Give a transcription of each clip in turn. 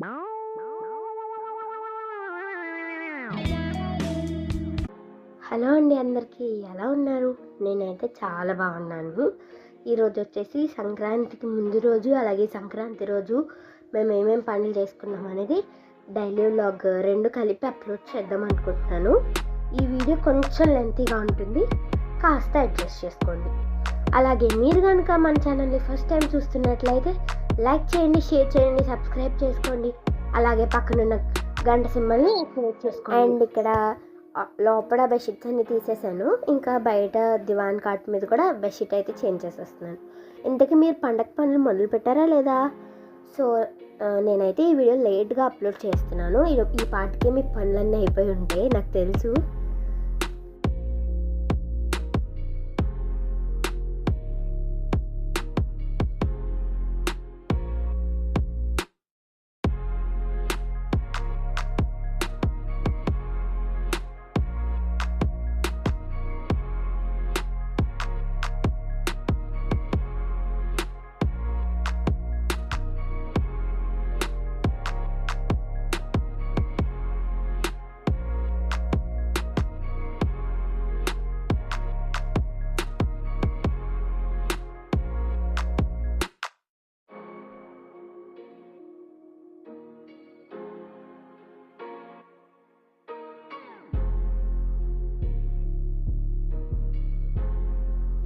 Hello అండి, అందరికీ ఎలా ఉన్నారు? నేనైతే చాలా బాగున్నాను. ఈరోజు వచ్చేసి సంక్రాంతికి ముందు రోజు, అలాగే సంక్రాంతి రోజు మేము ఏమేమి పనులు చేసుకున్నాం అనేది డైలీ వ్లాగ్ రెండు కలిపి అప్లోడ్ చేద్దాం అనుకుంటున్నాను. ఈ వీడియో కొంచెం లెంతీగా ఉంటుంది, కాస్త అడ్జస్ట్ చేసుకోండి. అలాగే మీరు కనుక మన ఛానల్ని ఫస్ట్ టైం చూస్తున్నట్లయితే లైక్ చేయండి, షేర్ చేయండి, సబ్స్క్రైబ్ చేసుకోండి. అలాగే పక్కనున్న గంట సింబల్ని యాక్టివేట్ చేసుకోండి. అండ్ ఇక్కడ లోపల బెడ్షీట్స్ అన్ని తీసేసాను, ఇంకా బయట దివాన్ కాట్ మీద కూడా బెడ్షీట్ అయితే చేంజ్ చేసేస్తున్నాను. ఇంతకీ మీరు పండగ పనులు మొదలు పెట్టారా లేదా? సో నేనైతే ఈ వీడియో లేట్గా అప్లోడ్ చేస్తున్నాను. ఈ పాటికే మీ పనులన్నీ అయిపోయి ఉంటాయి నాకు తెలుసు.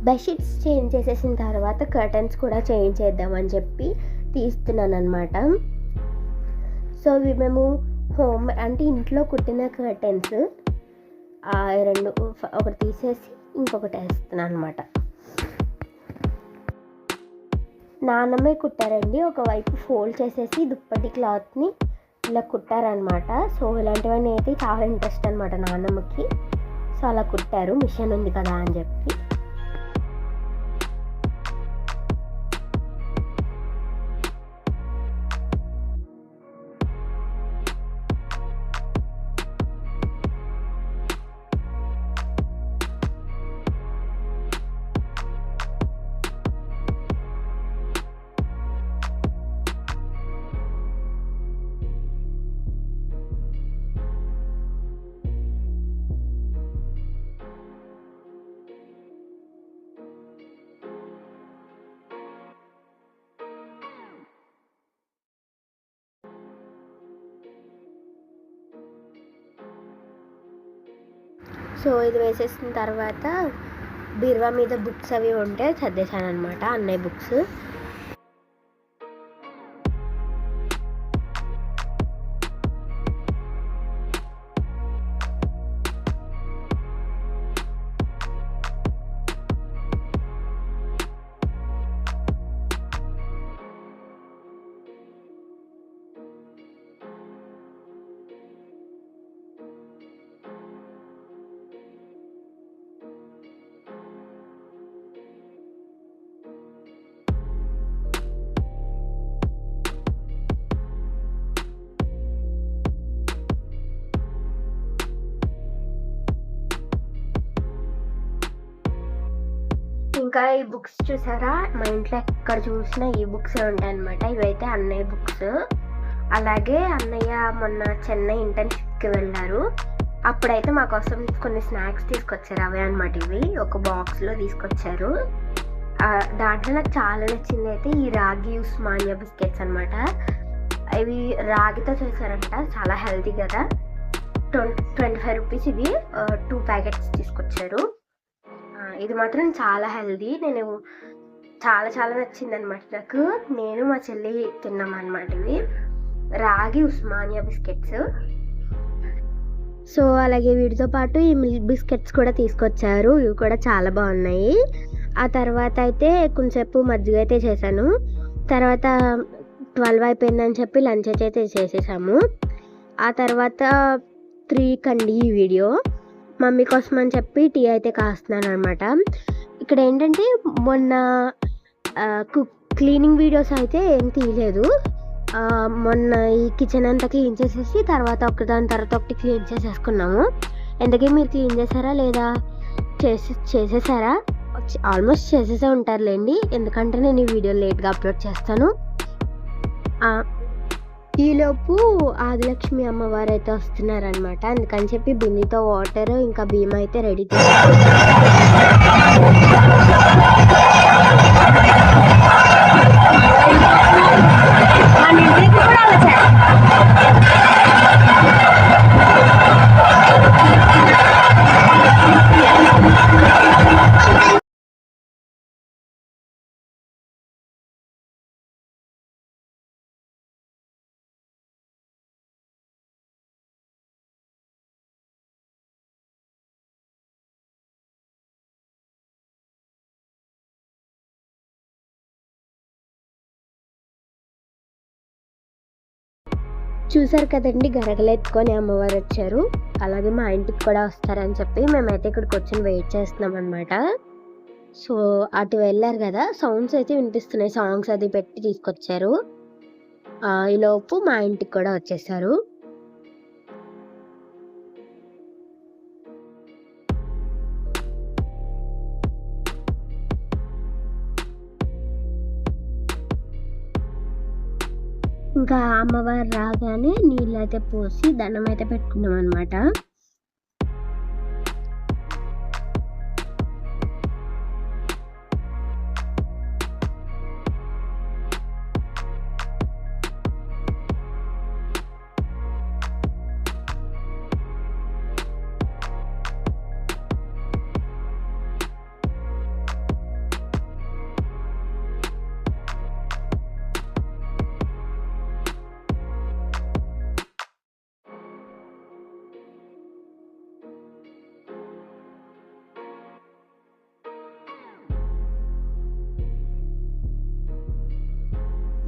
బెడ్షీట్స్ చేంజ్ చేసేసిన తర్వాత కర్టన్స్ కూడా చేంజ్ చేద్దామని చెప్పి తీస్తున్నాను అనమాట. సో ఇవి మేము హోమ్ అంటే ఇంట్లో కుట్టిన కర్టన్స్ రెండు, ఒకటి తీసేసి ఇంకొకటి వేస్తున్నాను అనమాట. నాన్నమ్మే కుట్టారండి, ఒకవైపు ఫోల్డ్ చేసేసి దుప్పటి క్లాత్ని ఇలా కుట్టారనమాట. సో ఇలాంటివన్నీ అయితే చాలా ఇంట్రెస్ట్ అనమాట నాన్నమ్మకి. సో అలా కుట్టారు, మిషన్ ఉంది కదా అని చెప్పి. సో ఇది వేసేసిన తర్వాత బీరువా మీద బుక్స్ అవి ఉంటే చదివేశాను అనమాట, అన్నయ్య బుక్స్. ఇంకా ఈ బుక్స్ చూసారా, మా ఇంట్లో ఎక్కడ చూసినా ఈ బుక్సే ఉంటాయి అనమాట. ఇవైతే అన్నయ్య బుక్స్. అలాగే అన్నయ్య మొన్న చెన్నై ఇంటర్న్షిప్కి వెళ్ళారు, అప్పుడైతే మా కోసం కొన్ని స్నాక్స్ తీసుకొచ్చారు. అవే అనమాట ఇవి, ఒక బాక్స్లో తీసుకొచ్చారు. దాంట్లో నాకు చాలా నచ్చింది అయితే ఈ రాగి ఉస్మానియా బిస్కెట్స్ అనమాట. ఇవి రాగితో చేశారంట, చాలా హెల్తీ కదా. 25 రూపీస్ ఇది, 2 ప్యాకెట్స్ తీసుకొచ్చారు. ఇది మాత్రం చాలా హెల్దీ, నేను చాలా నచ్చింది అనమాట నాకు. నేను మా చెల్లి తిన్నాం అనమాట ఇవి రాగి ఉస్మానియా బిస్కెట్స్. సో అలాగే వీటితో పాటు ఈ మిల్క్ బిస్కెట్స్ కూడా తీసుకొచ్చారు, ఇవి కూడా చాలా బాగున్నాయి. ఆ తర్వాత అయితే కొంచెంసేపు మజ్జిగ అయితే చేశాను. తర్వాత 12 అయిపోయిందని చెప్పి లంచ్ అయితే చేసేసాము. ఆ తర్వాత 3 కండి ఈ వీడియో. మమ్మీ కోసం అని చెప్పి టీ అయితే కాస్తున్నాను అనమాట. ఇక్కడ ఏంటంటే మొన్న క్లీనింగ్ వీడియోస్ అయితే ఏం తీయలేదు. మొన్న ఈ కిచెన్ అంతా క్లీన్ చేసేసి తర్వాత ఒకదాని తర్వాత ఒకటి క్లీన్ చేసేసుకున్నాము. ఎందుకే మీరు క్లీన్ చేశారా లేదా? చేసేసారా? ఆల్మోస్ట్ చేసేసే ఉంటారులేండి, ఎందుకంటే నేను ఈ వీడియో లేట్గా అప్లోడ్ చేస్తాను. ఈలోపు ఆదిలక్ష్మి అమ్మవారు అయితే వస్తున్నారనమాట. అందుకని చెప్పి బిన్నితో వాటర్ ఇంకా బియ్యం అయితే రెడీ చూసారు కదండి, గరగలు ఎత్తుకొని అమ్మవారు వచ్చారు. అలాగే మా ఇంటికి కూడా వస్తారని చెప్పి మేమైతే ఇక్కడికి వచ్చి వెయిట్ చేస్తున్నాం అనమాట. సో అటు వెళ్ళారు కదా, సౌండ్స్ అయితే వినిపిస్తున్నాయి. సాంగ్స్ అది పెట్టి తీసుకొచ్చారు. ఈలోపు మా ఇంటికి కూడా వచ్చేసారు. ఇంకా అమ్మవారు రాగానే నీళ్ళు అయితే పోసి దండం అయితే పెట్టుకున్నాం అనమాట.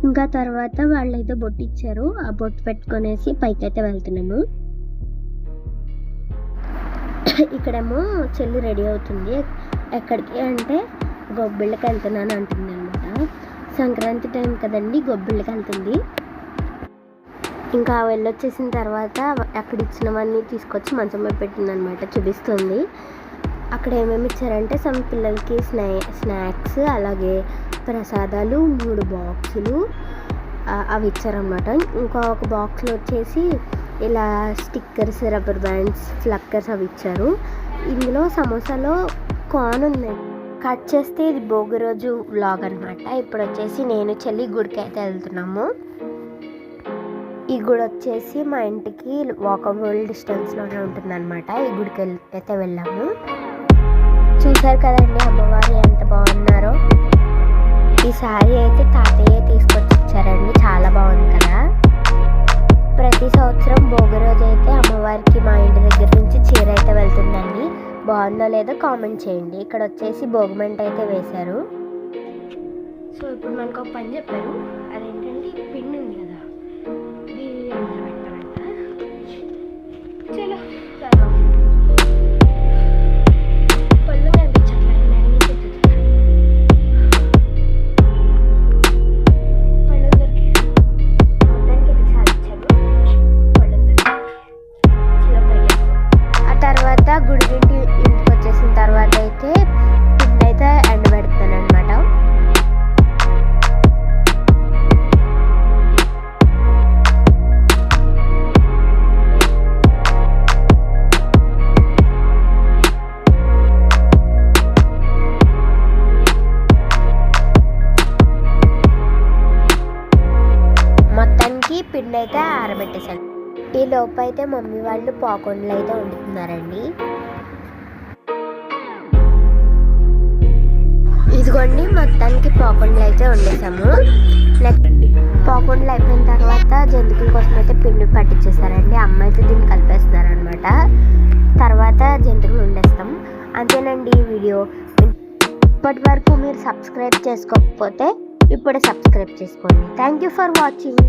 ఇంకా తర్వాత వాళ్ళైతే బొట్టు ఇచ్చారు. ఆ బొట్టు పెట్టుకునేసి పైకి అయితే వెళ్తున్నాము. ఇక్కడేమో చెల్లి రెడీ అవుతుంది. ఎక్కడికి అంటే గొబ్బిళ్ళకి వెళ్తున్నాను అంటుంది అనమాట. సంక్రాంతి టైం కదండి, గొబ్బిళ్ళకి వెళ్తుంది. ఇంకా వెళ్ళొచ్చేసిన తర్వాత అక్కడ ఇచ్చినవన్నీ తీసుకొచ్చి మంచం మీద పెట్టింది అనమాట, చూపిస్తుంది. అక్కడ ఏమేమి ఇచ్చారంటే సమ్ పిల్లలకి స్నాక్స్, అలాగే ప్రసాదాలు 3 బాక్సులు అవి ఇచ్చారనమాట. ఒక బాక్స్లో వచ్చేసి ఇలా స్టిక్కర్స్, రబ్బర్ బ్యాండ్స్, ఫ్లక్కర్స్ అవి ఇచ్చారు. ఇందులో సమోసాలో కార్న్ ఉంది. కట్ చేస్తే ఇది భోగి రోజు వ్లాగ్ అనమాట. ఇప్పుడు వచ్చేసి నేను చెల్లి గుడికి అయితే వెళ్తున్నాము. ఈ గుడి వచ్చేసి మా ఇంటికి వాకబుల్ డిస్టెన్స్లోనే ఉంటుందన్నమాట. ఈ గుడికి అయితే వెళ్ళాము. చూసారు కదండి అమ్మవారు ఎంత బాగున్నారో. ఈ శారీ అయితే తాతయ్య తీసుకొచ్చి ఇచ్చారండి, చాలా బాగుంది కదా. ప్రతి సంవత్సరం భోగి రోజు అయితే అమ్మవారికి మా ఇంటి దగ్గర నుంచి చీర అయితే వెళ్తుందండి. బాగుందో లేదో కామెంట్ చేయండి. ఇక్కడ వచ్చేసి భోగిమంట అయితే వేశారు. సో ఇప్పుడు మనకు ఒక పని చెప్పారు, అదేంటంటే పిండి ఉంది కదా, దీన్ని పెట్టాలంట. చలో పళ్ళు పిండి అయితే ఆరబెట్టేసాను. ఈ లోపు అయితే మమ్మీ వాళ్ళు పాకుండలు అయితే వండుతున్నారండి. ఇదిగోండి మొత్తానికి పాకుండలు అయితే వండేసాము. పాకుండలు అయిపోయిన తర్వాత జంతికల కోసం అయితే పిండి పట్టించేసారండి. అమ్మ అయితే దీన్ని కలిపేస్తున్నారు అనమాట. తర్వాత జంతికలు వండేస్తాం. అంతేనండి ఈ వీడియో. ఇప్పటి వరకు మీరు సబ్స్క్రైబ్ చేసుకోకపోతే ఇప్పుడే సబ్స్క్రైబ్ చేసుకోండి. Thank you for watching.